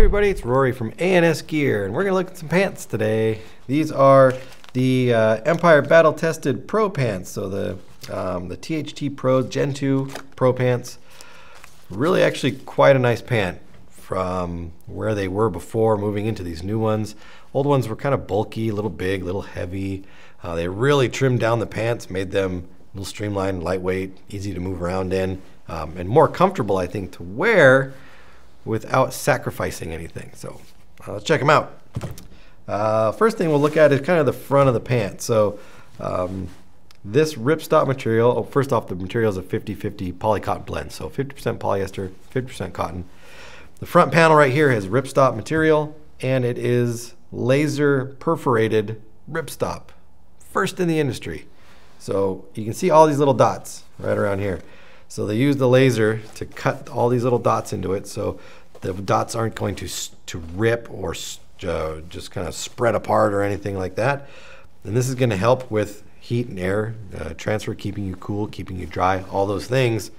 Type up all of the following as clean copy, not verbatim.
everybody, it's Rory from A&S Gear, and we're going to look at some pants today. These are the Empire Battle Tested Pro pants, so the THT Pro Gen 2 Pro pants. Really actually quite a nice pant from where they were before moving into these new ones. Old ones were kind of bulky, a little big, a little heavy. They really trimmed down the pants, made them a little streamlined, lightweight, easy to move around in, and more comfortable, I think, to wear without sacrificing anything. So let's check them out. First thing we'll look at is kind of the front of the pant. So this ripstop material, first off, the material is a 50-50 poly-cotton blend. So 50% polyester, 50% cotton. The front panel right here has ripstop material, and it is laser perforated ripstop. First in the industry. So you can see all these little dots right around here. So they use the laser to cut all these little dots into it, so the dots aren't going to rip or just kind of spread apart or anything like that. And this is going to help with heat and air transfer, keeping you cool, keeping you dry, all those things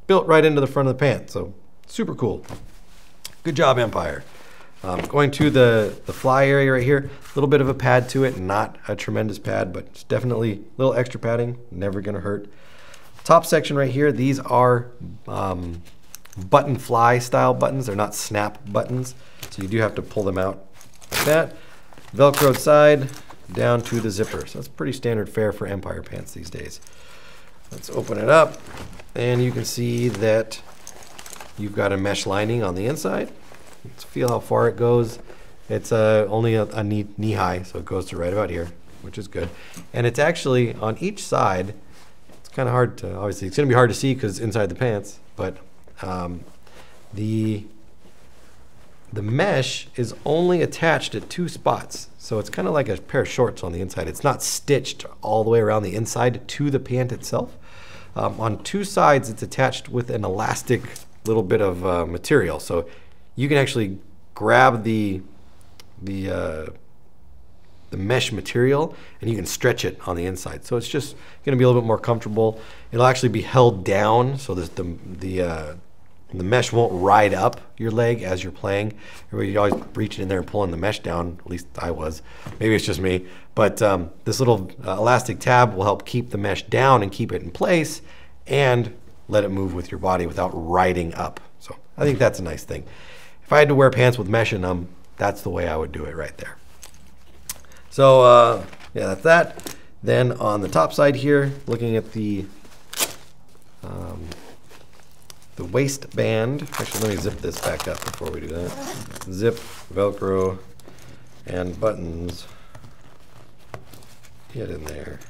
built right into the front of the pant. So super cool. Good job, Empire. Going to the fly area right here, a little bit of a pad to it, not a tremendous pad, but it's definitely a little extra padding, never going to hurt. Top section right here, these are button fly style buttons. They're not snap buttons, so you do have to pull them out like that. Velcroed side down to the zipper. So that's pretty standard fare for Empire pants these days. Let's open it up, and you can see that you've got a mesh lining on the inside. Let's feel how far it goes. It's only a knee high, so it goes to right about here, which is good. And it's actually on each side. Kind of hard to, obviously it's going to be hard to see because it's inside the pants, but the mesh is only attached at 2 spots, so it's kind of like a pair of shorts on the inside. It's not stitched all the way around the inside to the pant itself. On 2 sides it's attached with an elastic little bit of material, so you can actually grab the mesh material and you can stretch it on the inside. So it's just going to be a little bit more comfortable. It'll actually be held down so that the mesh won't ride up your leg as you're playing. Everybody always reaching in there and pulling the mesh down, at least I was. Maybe it's just me. But this little elastic tab will help keep the mesh down and keep it in place and let it move with your body without riding up. So I think that's a nice thing. If I had to wear pants with mesh in them, that's the way I would do it right there. So yeah, that's that. Then on the top side here, looking at the waistband. Actually, let me zip this back up before we do that. Zip, Velcro, and buttons. Get in there.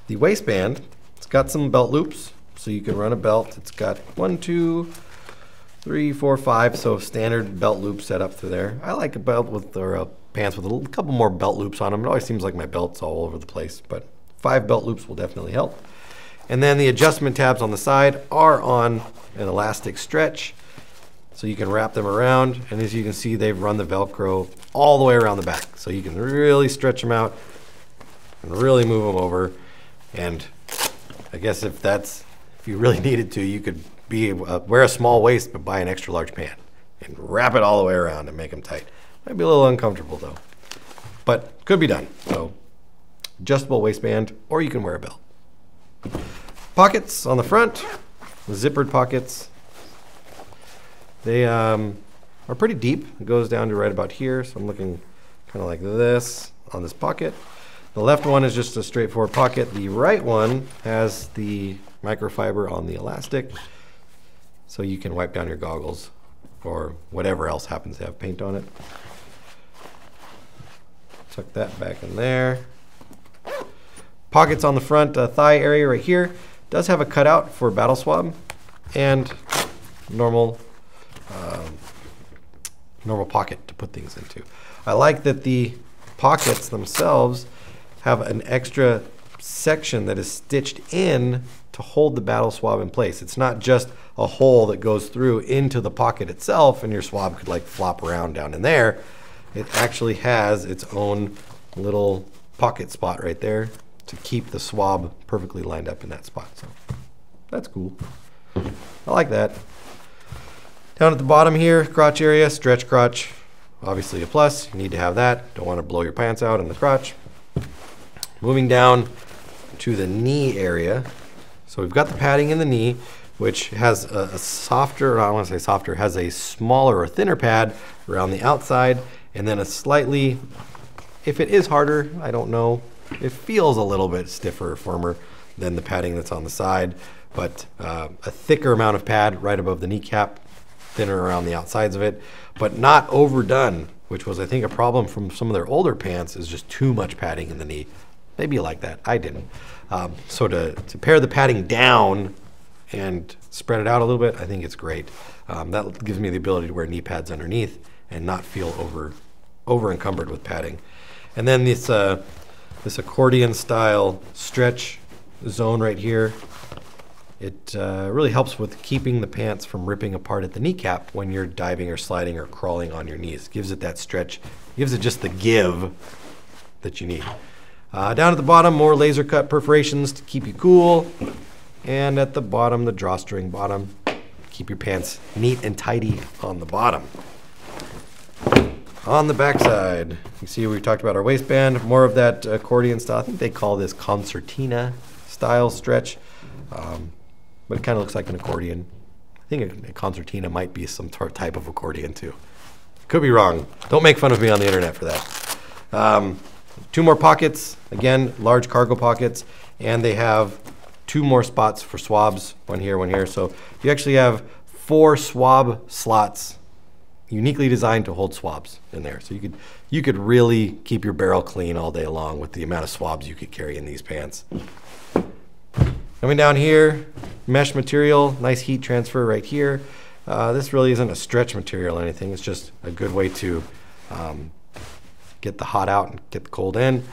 The waistband, it's got some belt loops, so you can run a belt. It's got 1, 2, 3, 4, 5, so standard belt loop set up through there. I like a belt with pants with a couple more belt loops on them. It always seems like my belt's all over the place, but 5 belt loops will definitely help. And then the adjustment tabs on the side are on an elastic stretch, so you can wrap them around. And as you can see, they've run the Velcro all the way around the back, so you can really stretch them out and really move them over. And I guess if you really needed to, you could wear a small waist but buy an extra large pant and wrap it all the way around and make them tight. Might be a little uncomfortable though, but could be done. So adjustable waistband, or you can wear a belt. Pockets on the front, zippered pockets. They are pretty deep. It goes down to right about here, so I'm looking kind of like this on this pocket. The left one is just a straightforward pocket. The right one has the microfiber on the elastic, so you can wipe down your goggles or whatever else happens to have paint on it. Tuck that back in there. Pockets on the front thigh area right here. Does have a cutout for battle swab and normal pocket to put things into. I like that the pockets themselves have an extra section that is stitched in to hold the battle swab in place. It's not just a hole that goes through into the pocket itself and your swab could like flop around down in there. It actually has its own little pocket spot right there to keep the swab perfectly lined up in that spot. So that's cool. I like that. Down at the bottom here, crotch area, stretch crotch. Obviously a plus, you need to have that. Don't want to blow your pants out in the crotch. Moving down to the knee area. So we've got the padding in the knee, which has a softer, I don't want to say softer, has a smaller or thinner pad around the outside, and then a slightly, if it is harder, I don't know, it feels a little bit stiffer or firmer than the padding that's on the side, but a thicker amount of pad right above the kneecap, thinner around the outsides of it, but not overdone, which was, I think, a problem from some of their older pants, is just too much padding in the knee. Maybe you like that, I didn't. So to pare the padding down and spread it out a little bit, I think it's great. That gives me the ability to wear knee pads underneath and not feel over encumbered with padding. And then this accordion style stretch zone right here, it really helps with keeping the pants from ripping apart at the kneecap when you're diving or sliding or crawling on your knees. Gives it that stretch, gives it just the give that you need. Down at the bottom, more laser cut perforations to keep you cool. And at the bottom, the drawstring bottom. Keep your pants neat and tidy on the bottom. On the back side, you see we talked about our waistband, more of that accordion style. I think they call this concertina style stretch. But it kind of looks like an accordion. I think a concertina might be some type of accordion too. Could be wrong. Don't make fun of me on the internet for that. 2 more pockets, again, large cargo pockets, and they have 2 more spots for swabs, one here, one here. So you actually have 4 swab slots uniquely designed to hold swabs in there. So you could really keep your barrel clean all day long with the amount of swabs you could carry in these pants. Coming down here, mesh material, nice heat transfer right here. This really isn't a stretch material or anything. It's just a good way to get the hot out and get the cold in.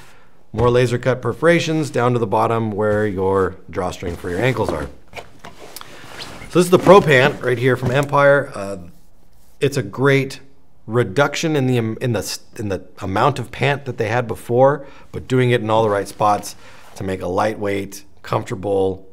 More laser cut perforations down to the bottom where your drawstring for your ankles are. So this is the Pro Pant right here from Empire. It's a great reduction in the amount of pant that they had before, but doing it in all the right spots to make a lightweight, comfortable,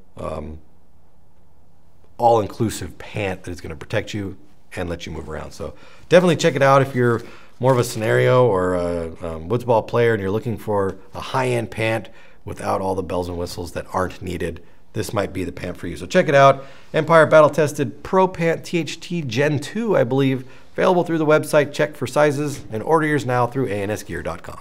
all-inclusive pant that is going to protect you and let you move around. So definitely check it out if you're more of a scenario or a woods ball player and you're looking for a high-end pant without all the bells and whistles that aren't needed. This might be the pant for you. So check it out. Empire Battle Tested Pro Pant THT Gen 2, I believe. Available through the website. Check for sizes and order yours now through ansgear.com.